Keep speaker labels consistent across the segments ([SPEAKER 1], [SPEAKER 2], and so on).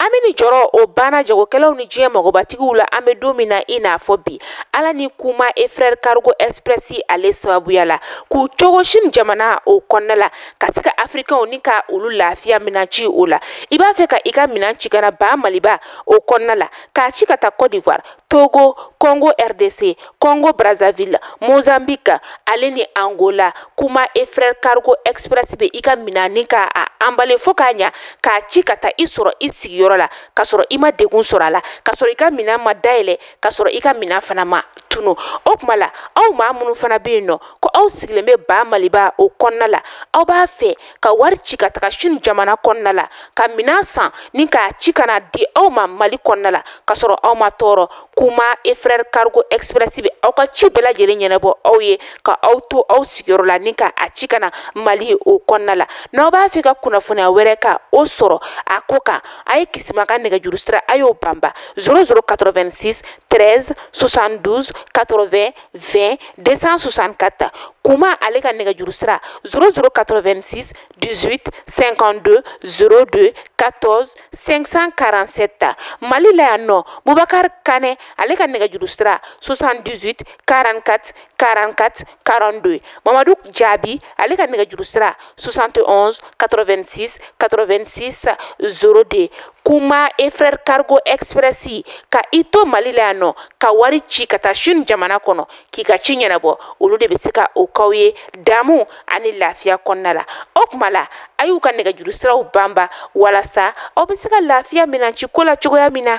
[SPEAKER 1] Amini joro o bana jagokɛlaw ni diɲɛ magobatigiw la an bɛ don min na i n'a fɔ bi ala ni kuma e frère cargo express ale sababuya la k'u cogo sini jamana o kɔnɔna la ka se ka africains ni ka olu lafiya minan ci o la i b'a fɛ ka i ka minan ci kana ba maliba o kɔnɔna la k'a ci ka taa Côte d'Ivoire Togo Congo RDC Congo Brazzaville Mozambique ale ni Angola kuma e frère cargo express be i ka minan ni ka a emballé fo k'a ɲa k'a ci ka taa i sɔrɔ i sigiyɔrɔ la ka sɔrɔ i ma degun sɔrɔ a la ka sɔrɔ i ka minan ma dayɛlɛ ka sɔrɔ i ka minan fana ma tunu o kuma la aw maa minnu fana bɛ yen nɔ ko aw sigilen bɛ ba maliba o kɔnɔna la aw b'a fɛ ka wari ci ka taga sini jamana kɔnɔna la ka minan san ni k'a ci kana di aw ma mali kɔnɔna la ka sɔrɔ aw ma tɔɔrɔ kuma e frère cargo express bɛ aw ka ci bɛɛ lajɛlen ɲɛnabɔ aw ye ka aw to aw sigiyɔrɔ la ni ka a ci kana mali o kɔnɔna la n'aw b'a fɛ ka kunnafoniya wɛrɛ ka o sɔrɔ a ko kan a ye kisima ka nɛgɛjuru sira a y'o banba 0086 13 72 80 20 264 kuma ale ka nɛgɛjuru sira 0086 18 52 02 14 547 mali la yan nɔ Boubacar Kane ale ka nɛgɛjuru sira 78 44 44 42 Mamadou Jabi ale ka nɛgɛjuru sira 71 86 86 02 kuma e frère cargo express ka i to mali la yan nɔ ka wari ci ka taa sini jamana kɔnɔ k'i ka ci ɲɛnabɔ olu de bɛ se ka o k'aw ye damu ani lafiya kɔnɔna la o kuma la a y'u ka nɛgɛjuru siraw banba walasa aw bɛ se ka lafiya minan ci ko la cogoya min na.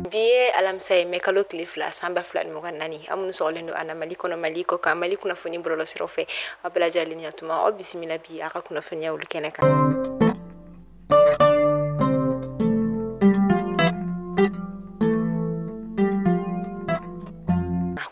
[SPEAKER 2] Biye alamisa ye mɛ kalo tile fila san ba fila ni mugan naani an minnu sɔgɔlen don ana mali kɔnɔ mali kɔ kan mali kunnafoni bɔlɔlɔ siraw fɛ aw bɛɛ lajɛlen yatuma aw bisimila bi a ka kunnafoniya olu kɛnɛ kan.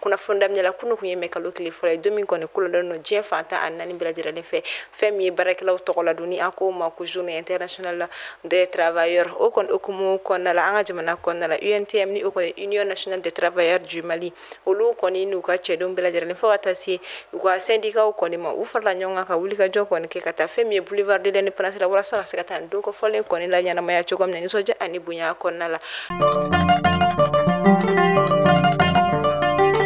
[SPEAKER 2] kunnafoni daminɛla kunu kun ye mɛ kalo tile fɔlɔ ye don min kɔni kolodɔn nɔ diɲɛ fantan ani naani bɛɛ lajɛlen fɛ fɛn min ye baarakɛlaw tɔgɔ la dun ni an ko ma ko journée internationale des travailleurs o kɔni okumu kɔnɔna la an ka jamana kɔnɔna la UNTM ni o kɔni Union nationale des travailleurs du Mali olu kɔni n'u ka cɛdenw bɛɛ lajɛlen fo ka taa se u ka syndicat kɔni ma u farala ɲɔgɔn kan ka wulikajɔ kɔni kɛ ka taa fɛn min ye boulevard de l'indépendance la walasa ka se ka taa don kɔfɔlen kɔni la ɲɛnamaya cogo min na nisɔndiya ani bonya kɔnɔna la.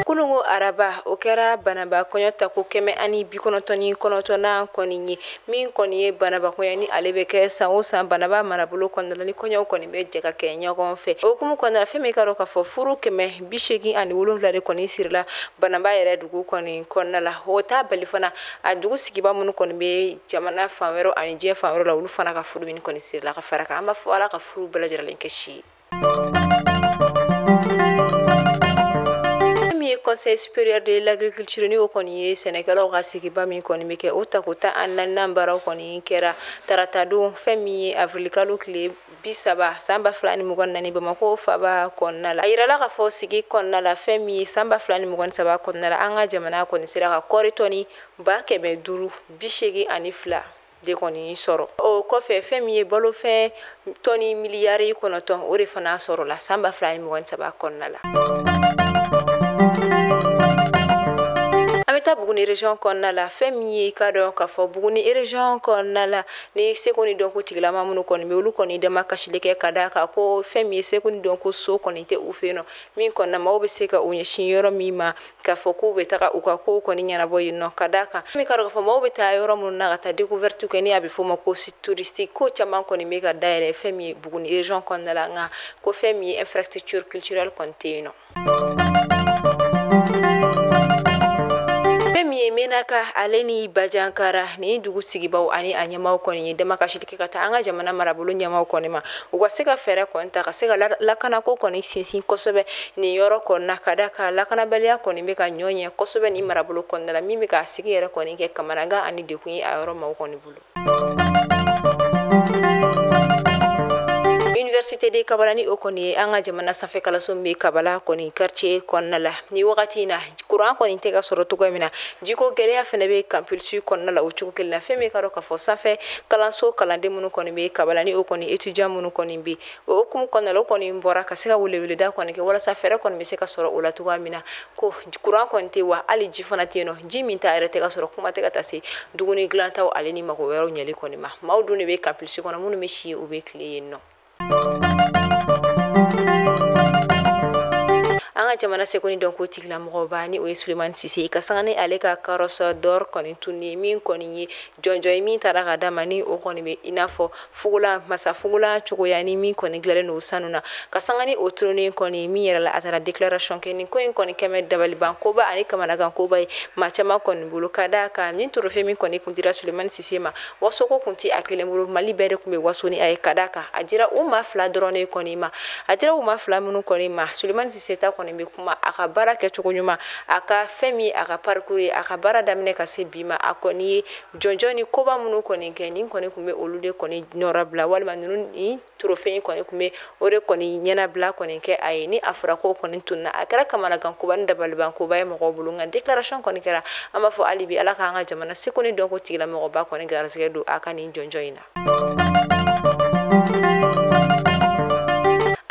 [SPEAKER 2] Kunungo araba o kɛra banaba kɔɲɔ ta ko 199 kɔni ye min kɔni ye banaba kɔɲɔ ni ale bɛ kɛ san o san banaba marabolo kɔnɔna la ni kɔɲɔ kɔni bɛ jɛ ka kɛ ɲɔgɔn fɛ o hukumu kɔnɔna la fɛn min ka dɔn k'a fɔ furu 187 de kɔni sirila banaba yɛrɛ dugu kɔni kɔnɔna la o t'a bali fana a dugu sigiba minnu kɔni bɛ jamana fan wɛrɛw ani diɲɛ fan wɛrɛw la olu fana ka furu min kɔni sirila ka fara kan an b'a fɔ ala ka furu bɛɛ lajɛlen kɛ si ye. Conseil supérieur de l'agriculture ni o kɔni ye sɛnɛkɛlaw ka sigiba min kɔni bɛ kɛ o takota an naaninan baaraw kɔni kɛra tarata don fɛn min ye avril kalo tile 30 san 2024 Bamako faba kɔnɔna la a yirala k'a fɔ sigi kɔnɔna la fɛn min ye san 2023 kɔnɔna la an ka jamana kɔni sera ka kɔɔri tɔni 582 de kɔni sɔrɔ o kɔfɛ fɛn min ye balofɛn tɔni miliyari 9 o de fana sɔrɔ la san 2023 kɔnɔna la. Buguni région kɔnɔna la fɛn min ye ka dɔn k'a fɔ Buguni région kɔnɔna la ni seko ni dɔnko tigilama minnu kɔni bɛ olu kɔni dama kasili kɛ ka d'a kan ko fɛn min ye seko ni dɔnko so kɔni tɛ u fɛ yen nɔ min kɔnɔna maaw bɛ se ka u ɲɛsin yɔrɔ min ma k'a fɔ k'u bɛ taga u ka kow kɔni ɲɛnabɔ yen nɔ ka d'a kan min ka dɔn k'a fɔ maaw bɛ taa yɔrɔ minnu na ka taa découverte kɛ ni a bɛ fɔ o ma ko site touristique ko caman kɔni bɛ ka dayɛlɛ fɛn min ye Buguni région kɔnɔna la nka ko fɛn min ye infrastructure culturelle kɔni tɛ yen nɔ. Menaka ale ni Bajankara ni dugu sigibaw ani a ɲɛmaaw kɔni ye dama kasili kɛ ka taa an ka jamana marabolo ɲɛmaaw kɔni ma u ka se ka fɛɛrɛ kɔni ta ka se ka lakanako kɔni sinsin kosɛbɛ nin yɔrɔ kɔnɔna ka d'a kan lakanabaliya kɔni bɛ ka ɲɔ ɲɛ kosɛbɛ nin marabolo kɔnɔna la min bɛ k'a sigi yɛrɛ kɔni kɛ kamanagan ani dekun ye a yɔrɔ maaw kɔni bolo. Université de Kabala ni o kɔni an ka jamana sanfɛ kalanso min bɛ Kabala kɔni quartier kɔnɔna la ni wagati in na courant kɔni tɛ ka sɔrɔ cogoya min na jiko gɛlɛya fɛnɛ bɛ campus kɔnɔna la o cogo kelen na fɛn min ka dɔn k'a fɔ sanfɛ kalanso kalanden minnu kɔni bɛ Kabala ni o kɔni étudiant minnu kɔni bɛ o hukumu kɔnɔna la o kɔni bɔra ka se ka weleweleda kɔni kɛ walasa fɛɛrɛ kɔni bɛ se ka sɔrɔ o la cogoya min na ko courant kɔni tɛ wa hali ji fana tɛ yen nɔ ji min ta yɛrɛ tɛ ka sɔrɔ kuma tɛ ka taa se dumuni dilantaw ale ni mago wɛrɛw ɲɛli kɔni ma maaw dun de bɛ campus kɔnɔ minnu bɛ si u bɛ tile yen nɔ. An ka jamana sekoni dɔn ko tigilamɔgɔba ni o ye Sulemani Sise ka sanga ni ale ka carrosse d'or kɔni tunni min kɔni ye jɔnjɔn ye min taara ka d'a ma ni o kɔni bɛ i n'a fɔ fugulan masa fugulan cogoya ni min kɔni dilanlen don sanu na ka sanga ni o tununnen kɔni min yɛrɛ la a taara déclaration kɛ nin ko in kɔni kɛmɛ dabaliban koba ani kamanagan koba ye maa caman kɔni bolo ka d'a kan nin trophée min kɔni kun dira Sulemani Sise ma wasoko kun tɛ a kelen bolo Mali bɛɛ de kun bɛ waso ni a ye ka d'a kan a dira u maa fila dɔrɔn de kɔni ma a dira u maa fila minnu kɔni ma Sulemani Sise ta kɔni bɛ kuma a ka baara kɛcogo ɲuman a ka fɛn min a ka parcours a ka baara daminɛ ka se bi ma a kɔni ye jɔnjɔn ni koba minnu kɔni kɛ nin kɔni kun bɛ olu de kɔni nɔrabila walima ninnu ni trophée in kɔni kun bɛ o de kɔni ɲɛnabila kɔni kɛ a ye ni a fɔra ko kɔni tunna a kɛra kamanagan koba ni dabaliban koba ye mɔgɔw bolo nka déclaration kɔni kɛra an b'a fɔ hali bi ala k'an ka jamana seko ni dɔnko tigilamɔgɔba kɔni garisɛgɛ don a ka nin jɔnjɔn in na.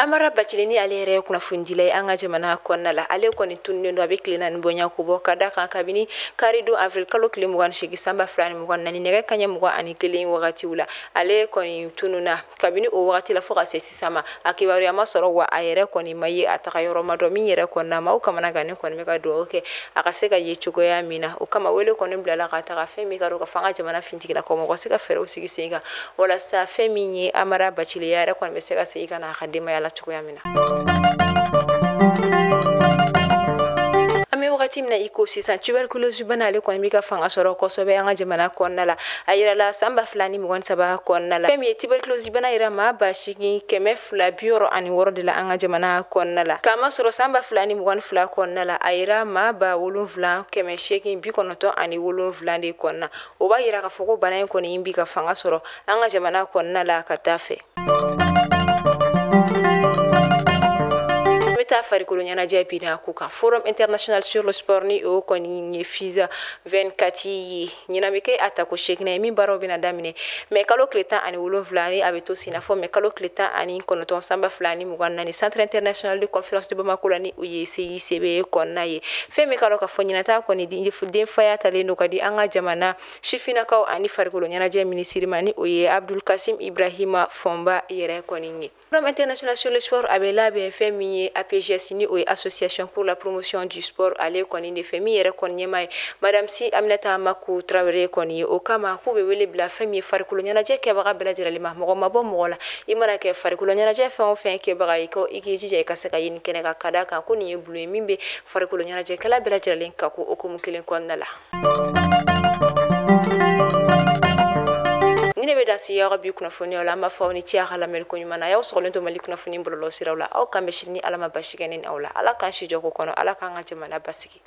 [SPEAKER 2] Amara Bacilini ale yɛrɛ ye kunnafonidila ye an ka jamana kɔnɔna la ale kɔni tununnen don a bɛ tile naani bonya ko bɔ ka da kan kabini kari don avril kalo tile 28 sanba 2024 nɛgɛ kanɲɛ 21 wagatiw la ale kɔni tununa kabini o wagati la fo ka se sisan ma a kibaruya ma sɔrɔ wa a yɛrɛ kɔni ma ye a taga yɔrɔ ma dɔn min yɛrɛ kɔnɔna ma o kamanagan kɔni bɛ ka dugawu kɛ a ka se ka ye cogoya min na o kama wele kɔni bilala ka taga fɛn min ka dɔn ka fɔ an ka jamana fintigila kɔ mɔgɔ se ka fɛɛrɛw sigi sen kan walasa fɛn min ye Amara Bacili yɛrɛ kɔni bɛ se ka segin ka na a ka denbaya la cogoya min na. An bɛ wagati min na i ko sisan tuberculose bana ale kɔni bɛ ka fanga sɔrɔ kosɛbɛ an ka jamana kɔnɔna la a yirala san 2023 kɔnɔna la fɛn min ye tuberculose bana yira maa 8,260 de la an ka jamana kɔnɔna la k'a masɔrɔ san 2022 kɔnɔna la a yira maa 7,897 de kɔnɔna o b'a yira k'a fɔ ko bana in kɔni bɛ ka fanga sɔrɔ an ka jamana kɔnɔna la ka taa fɛ. Ta farikolo ɲɛnajɛ bina ko kan Forum international sur le sport ni o kɔni ye FISA 24 ye ɲinan bɛ kɛ a tako 8 ye min baaraw bɛna daminɛ mais kalo tile 17 ni a bɛ to sen na fɔ mais kalo tile 19 sanba 2024 centre international de conférence de Bamako la ni o ye CICB kɔnɔna ye fɛn min ka dɔn ka fɔ ɲinata kɔni denfaya talen don ka di an ka jamana sifinakaw ani farikolo ɲɛnajɛ minisiri ma ni o ye Abdul Kasim Ibrahima Fɔnba yɛrɛ kɔni ye Forum international sur le sport a bɛ labɛn fɛn min ye APGS ni o ye association pour la promotion du sport ale kɔni de fɛ min yɛrɛ kɔni ɲɛma ye madame Si Aminata Maku Traoré kɔni ye o kama k'u bɛ wele bila fɛn min ye farikolo ɲɛnajɛ kɛbaga bɛɛ lajɛlen ma mɔgɔ ma bɔ mɔgɔ la i mana kɛ farikolo ɲɛnajɛ fɛn o fɛn kɛbaga ye ko i k'i jija i ka se ka ye nin kɛnɛ ka da kan ko nin ye bulu ye min bɛ farikolo ɲɛnajɛkɛla bɛɛ lajɛlen ka ko okumu kelen kɔnɔna la. Ni ne bɛ da si yɔrɔ bi kunnafoniyaw la an b'a fɔ aw ni ce a ka lamɛnni ko ɲuman na a y'aw sɔgɔlen to Mali kunnafoni bɔlɔlɔ siraw la aw kan bɛ sini ni Ala ma basi kɛ ni aw la Ala k'an si jɔ ko kɔnɔ Ala k'an ka jamana basigi.